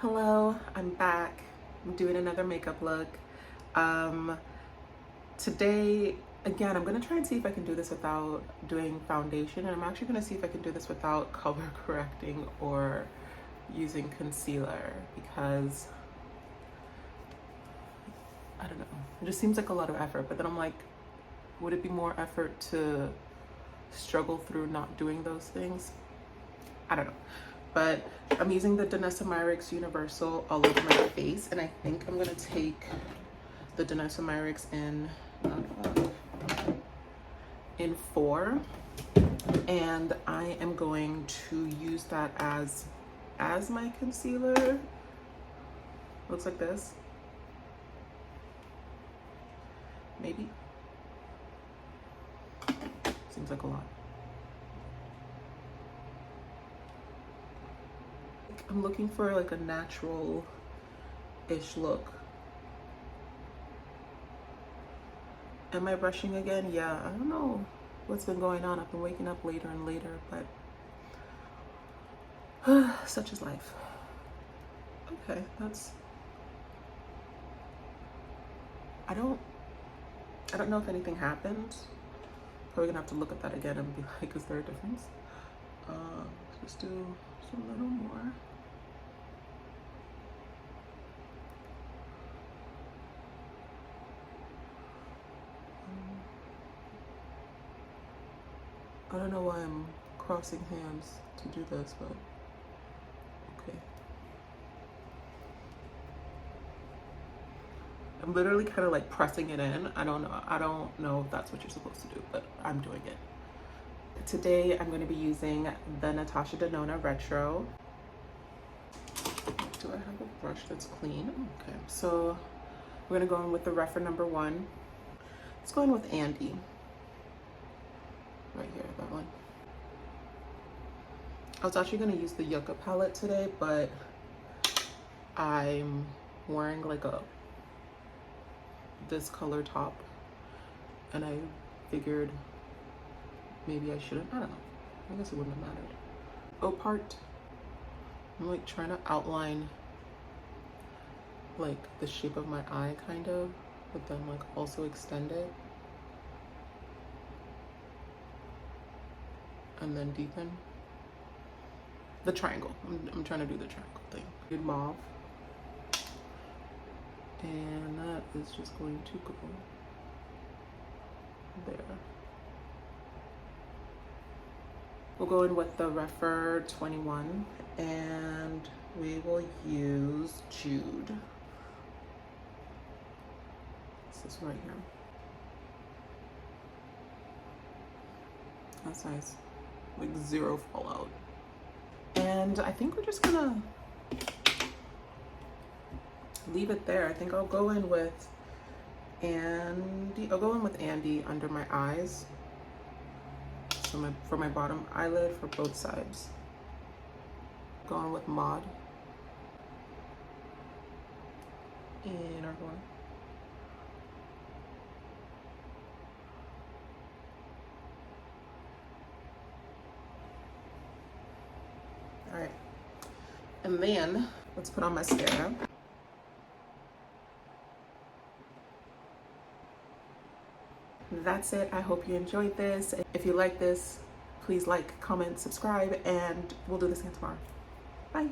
Hello, I'm back. I'm doing another makeup look. Today, again, I'm gonna try and see if I can do this without doing foundation, and I'm actually gonna see if I can do this without color correcting or using concealer, because I don't know, it just seems like a lot of effort. But then I'm like, would it be more effort to struggle through not doing those things? I don't know. But I'm using the Denona Universal all over my face, and I think I'm gonna take the Denona in 4, and I am going to use that as my concealer. Looks like this, maybe. Seems like a lot. I'm looking for like a natural-ish look. Am I brushing again? Yeah, I don't know what's been going on. I've been waking up later and later, but such is life. Okay, that's... I don't know if anything happened. Probably gonna have to look at that again and be like, is there a difference? Let's do just a little more. I don't know why I'm crossing hands to do this, but okay. I'm literally kind of like pressing it in. I don't know if that's what you're supposed to do, but I'm doing it. Today I'm going to be using the Natasha Denona Retro. Do I have a brush that's clean? Okay, so we're going to go in with the Refer number 1. Let's go in with Andy. Right here, that one. I was actually going to use the Yucca palette today, but I'm wearing like this color top, and I figured maybe I shouldn't. I don't know. I guess it wouldn't have mattered. Oh, part. I'm like trying to outline like the shape of my eye kind of, but then like also extend it. And then deepen. The triangle. I'm trying to do the triangle thing. Good mauve. And that is just going to go there. We'll go in with the Refer 21, and we will use Jude. This is right here. That's nice. Like zero fallout. And I think we're just gonna leave it there. I think I'll go in with Andy. I'll go in with Andy under my eyes. So for my bottom eyelid for both sides. Going with Maud in our corner. All right, and then let's put on mascara. That's it. I hope you enjoyed this. If you like this, please like, comment, subscribe, and we'll do this again tomorrow. Bye.